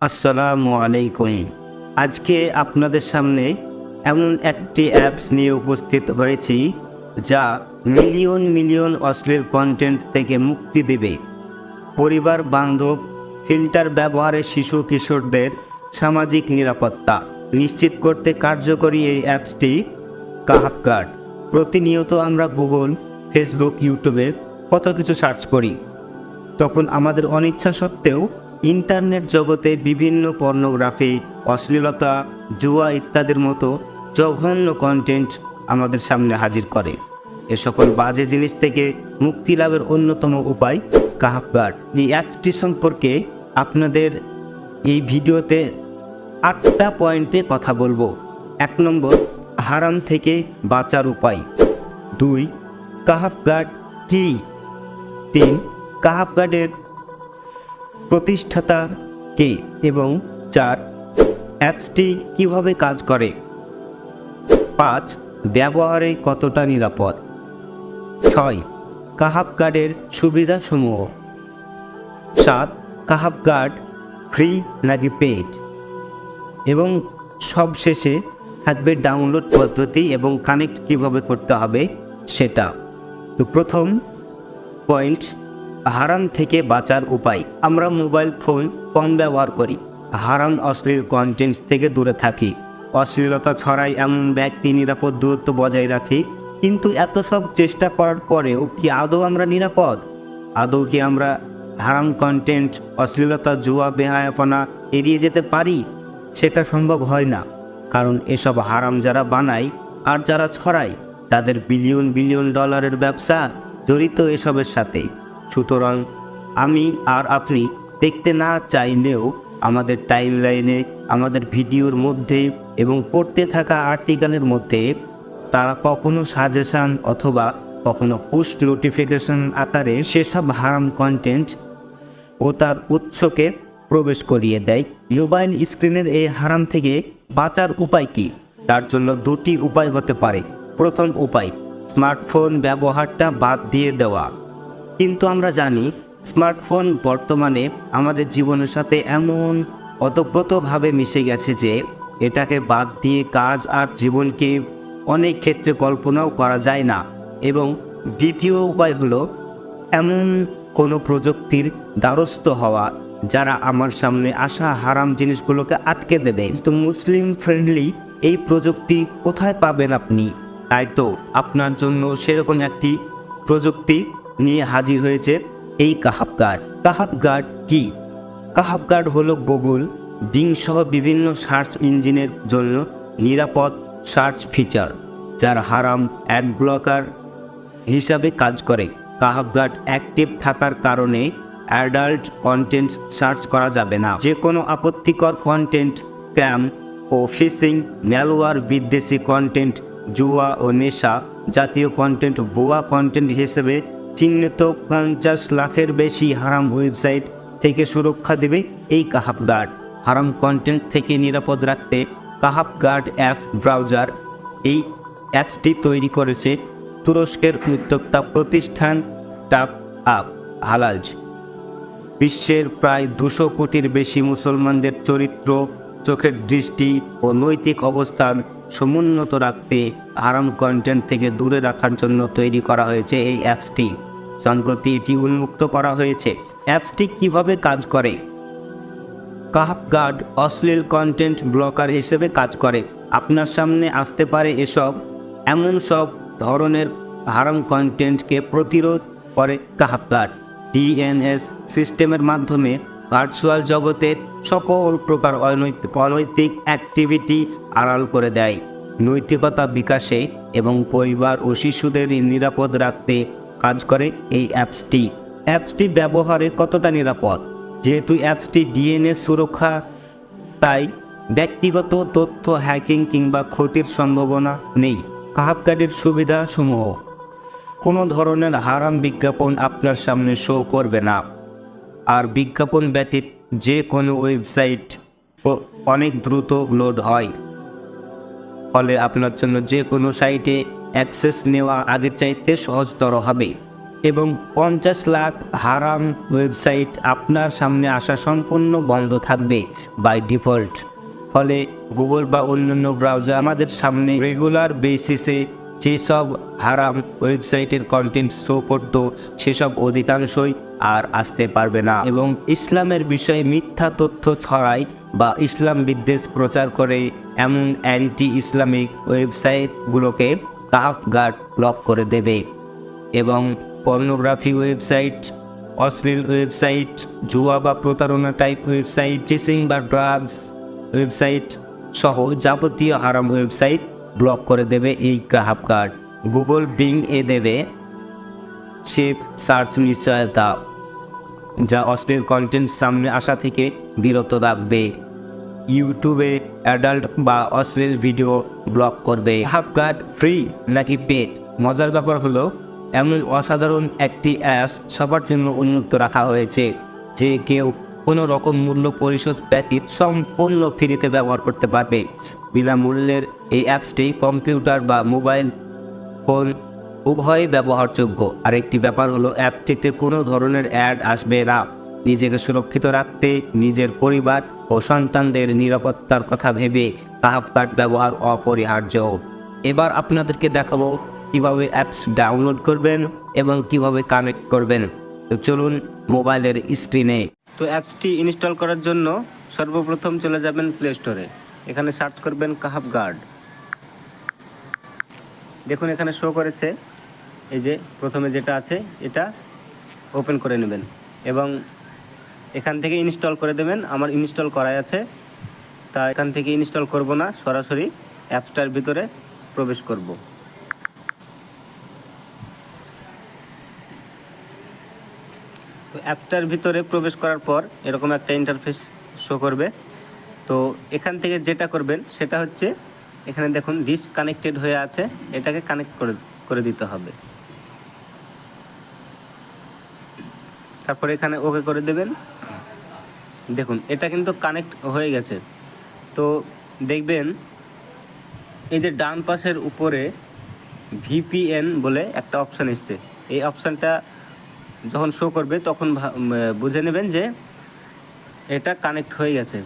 আসসালামু আলাইকুম। আজকে আপনাদের সামনে এমন একটি অ্যাপস নিয়ে উপস্থিত হয়েছি যা মিলিয়ন মিলিয়ন অশ্লীল কন্টেন্ট থেকে মুক্তি দেবে। পরিবার বান্ধব ফিল্টার ব্যবহারে শিশু কিশোরদের সামাজিক নিরাপত্তা নিশ্চিত করতে কার্যকরী এই অ্যাপসটি কাহাফ গার্ড। প্রতিনিয়ত আমরা গুগল, ফেসবুক, ইউটিউবে কত কিছু সার্চ করি, তখন আমাদের অনিচ্ছা সত্ত্বেও ইন্টারনেট জগতে বিভিন্ন পর্নোগ্রাফি, অশ্লীলতা, জুয়া ইত্যাদির মতো জঘন্য কন্টেন্ট আমাদের সামনে হাজির করে। এ সকল বাজে জিনিস থেকে মুক্তি লাভের অন্যতম উপায় কাহাফ গার্ড। এই অ্যাপসটি সম্পর্কে আপনাদের এই ভিডিওতে 8টা পয়েন্টে কথা বলবো। 1 নম্বর, হারাম থেকে বাঁচার উপায়। 2, কাহাফ গার্ড কি। 3, কাহাফ গার্ডের প্রতিষ্ঠাতা কে। এবং 4, অ্যাপসটি কিভাবে কাজ করে। 5, ব্যবহারে কতটা নিরাপদ। 6, কাহাফ গার্ডের সুবিধাসমূহ। 7, কাহাফ গার্ড ফ্রি নাকি পেইড। এবং সবশেষে থাকবে ডাউনলোড পদ্ধতি এবং কানেক্ট কিভাবে করতে হবে সেটা। তো প্রথম পয়েন্ট, হারাম থেকে বাঁচার উপায়। আমরা মোবাইল ফোন কম ব্যবহার করি, হারাম অশ্লীল কন্টেন্ট থেকে দূরে থাকি, অশ্লীলতা ছড়াই এমন ব্যক্তি নিরাপদ দূরত্ব বজায় রাখি। কিন্তু এত সব চেষ্টা করার পরেও কি আদৌ আমরা নিরাপদ? আদৌ কি আমরা হারাম কন্টেন্ট, অশ্লীলতা, জুয়া, বেহায়াপনা এড়িয়ে যেতে পারি? সেটা সম্ভব হয় না, কারণ এসব হারাম যারা বানায় আর যারা ছড়ায় তাদের বিলিয়ন বিলিয়ন ডলারের ব্যবসা জড়িত এসবের সাথে। সুতরাং আমি আর আপনি দেখতে না চাইলেও আমাদের টাইমলাইনে, আমাদের ভিডিওর মধ্যে এবং পড়তে থাকা আর্টিকেলের মধ্যে তারা কখনো সাজেশান অথবা কখনো পোস্ট নোটিফিকেশন আকারে সেসব হারাম কন্টেন্ট ও তার উৎসকে প্রবেশ করিয়ে দেয়। মোবাইল স্ক্রিনের এই হারাম থেকে বাঁচার উপায় কি? তার জন্য 2টি উপায় হতে পারে। প্রথম উপায়, স্মার্টফোন ব্যবহারটা বাদ দিয়ে দেওয়া। কিন্তু আমরা জানি স্মার্টফোন বর্তমানে আমাদের জীবনের সাথে এমন ওতপ্রোতভাবে মিশে গেছে যে এটাকে বাদ দিয়ে কাজ আর জীবনকে অনেক ক্ষেত্রে কল্পনাও করা যায় না। এবং দ্বিতীয় উপায় হলো এমন কোনো প্রযুক্তির দ্বারস্থ হওয়া যারা আমার সামনে আসা হারাম জিনিসগুলোকে আটকে দেবে। কিন্তু মুসলিম ফ্রেন্ডলি এই প্রযুক্তি কোথায় পাবেন আপনি? তাই তো আপনার জন্য সেরকম একটি প্রযুক্তি নিয়ে হাজির হয়েছে এই কাহাফ গার্ড। কাহাফ গার্ড কি? কাহাফ গার্ড হলো গুগল, বিং সহ বিভিন্ন সার্চ ইঞ্জিনের জন্য নিরাপদ সার্চ ফিচার, যার হারাম অ্যাড ব্লকার হিসাবে কাজ করে। কাহাফ গার্ড অ্যাক্টিভ থাকার কারণে অ্যাডাল্ট কন্টেন্ট সার্চ করা যাবে না। যে কোনো আপত্তিকর কন্টেন্ট, স্প্যাম ও ফিশিং, ম্যালওয়্যার, বিদ্বেষী কন্টেন্ট, জুয়া ও নেশা জাতীয় কন্টেন্ট, ভুয়া কন্টেন্ট হিসেবে চিহ্নিত 50 লাখের বেশি হারাম ওয়েবসাইট থেকে সুরক্ষা দেবে এই কাহাফ গার্ড। হারাম কন্টেন্ট থেকে নিরাপদ রাখতে কাহাফ গার্ড অ্যাপ ব্রাউজার এই অ্যাপসটি তৈরি করেছে তুরস্কের উদ্যোক্তা প্রতিষ্ঠান স্টার্ট আপ হালাজ। বিশ্বের প্রায় 200 কোটির বেশি মুসলমানদের চরিত্র, চোখের দৃষ্টি ও নৈতিক অবস্থান সমুন্নত রাখতে হারাম কন্টেন্ট থেকে দূরে রাখার জন্য তৈরি করা হয়েছে এই অ্যাপসটি। সম্প্রতি এটি উন্মুক্ত করা হয়েছে। অ্যাপসটি কিভাবে কাজ করে? কাহাফ গার্ড অশ্লীল কন্টেন্ট ব্লকার হিসেবে কাজ করে। আপনার সামনে আসতে পারে এমন সব ধরনের হারাম কন্টেন্টকে প্রতিরোধ করে কাহাফ গার্ড। ডিএনএস সিস্টেমের মাধ্যমে ভার্চুয়াল জগতের সকল প্রকার অনৈতিক অ্যাক্টিভিটি আড়াল করে দেয়। নৈতিকতা বিকাশে এবং পরিবার ও শিশুদের নিরাপদ রাখতে কাজ করে এই অ্যাপসটি। অ্যাপসটি ব্যবহারে কতটা নিরাপদ? যেহেতু অ্যাপসটি ডিএনএস সুরক্ষা, তাই ব্যক্তিগত তথ্য হ্যাকিং কিংবা ক্ষতির সম্ভাবনা নেই। কাহাফ গার্ডের সুবিধাসমূহ: কোনো ধরনের হারাম বিজ্ঞাপন আপনার সামনে শো করবে না। আর বিজ্ঞাপন ব্যতীত যে কোনো ওয়েবসাইট অনেক দ্রুত লোড হয়, ফলে আপনার জন্য যে কোনো সাইটে অ্যাক্সেস নেওয়া আগের চাইতে সহজতর হবে। এবং 50 লাখ হারাম ওয়েবসাইট আপনার সামনে আসা সম্পূর্ণ বন্ধ থাকবে বাই ডিফল্ট। ফলে গুগল বা অন্যান্য ব্রাউজার আমাদের সামনে রেগুলার বেসিসে যেসব হারাম ওয়েবসাইটের কন্টেন্ট শো করতো সেসব অধিকাংশই আর আসতে পারবে না। এবং ইসলামের বিষয়ে মিথ্যা তথ্য ছড়ায় বা ইসলাম বিদ্বেষ প্রচার করে এমন অ্যান্টি ইসলামিক ওয়েবসাইটগুলোকে কাহাফ গার্ড ব্লক করে দেবে। এবং পর্নোগ্রাফি ওয়েবসাইট, অশ্লীল ওয়েবসাইট, জুয়া বা প্রতারণা টাইপ ওয়েবসাইট, টিচিং বা ড্রাগস ওয়েবসাইট সহ যাবতীয় হারাম ওয়েবসাইট ব্লক করে দেবে এই কাহাফ গার্ড। গুগল বিং এ দেবে সেফ সার্চ নিশ্চয়তা, যা অশ্লীল কন্টেন্ট সামনে আসা থেকে বিরত রাখবে। ইউটিউবে অ্যাডাল্ট বা অশ্লীল ভিডিও ব্লক করবে। কাহাফ গার্ড ফ্রি নাকি পেড? মজার ব্যাপার হলো এমন অসাধারণ একটি অ্যাপ সবার জন্য উন্মুক্ত রাখা হয়েছে যে কেউ কোনো রকম মূল্য পরিশোধ ব্যতীত সম্পূর্ণ ফ্রিতে ব্যবহার করতে পারবে। বিনামূল্যের এই অ্যাপসটি কম্পিউটার বা মোবাইল ফোন উভয়ই ব্যবহারযোগ্য। আরেকটি ব্যাপার হলো অ্যাপটিতে কোনো ধরনের অ্যাড আসবে না। নিজেকে সুরক্ষিত রাখতে, নিজের পরিবার ও সন্তানদের নিরাপত্তার কথা ভেবে কাহাফ গার্ড ব্যবহার অপরিহার্য। এবার আপনাদেরকে দেখাবো কীভাবে অ্যাপস ডাউনলোড করবেন এবং কিভাবে কানেক্ট করবেন। তো চলুন মোবাইলের স্ক্রিনে। তো অ্যাপসটি ইনস্টল করার জন্য সর্বপ্রথম চলে যাবেন প্লে স্টোরে। এখানে সার্চ করবেন কাহাফ গার্ড। দেখুন এখানে শো করেছে, এই যে প্রথমে যেটা আছে এটা ওপেন করে নেবেন এবং এখান থেকে ইনস্টল করে দেবেন। আমার ইনস্টল করাই আছে, তা এখান থেকে ইনস্টল করব না, সরাসরি অ্যাপসটার ভিতরে প্রবেশ করব। তো অ্যাপটার ভিতরে প্রবেশ করার পর এরকম একটা ইন্টারফেস শো করবে। তো এখান থেকে যেটা করবেন সেটা হচ্ছে এখানে দেখুন ডিসকানেক্টেড হয়ে আছে, এটাকে কানেক্ট করে দিতে হবে। তারপরে এখানে ওকে করে দেবেন। দেখুন এটা কিন্তু কানেক্ট হয়ে গেছে। তো দেখবেন এই যে ডান পাশের উপরে ভিপিএন বলে একটা অপশান এসছে। এই অপশানটা যখন শো করবে তখন বুঝে নেবেন যে এটা কানেক্ট হয়ে গেছে।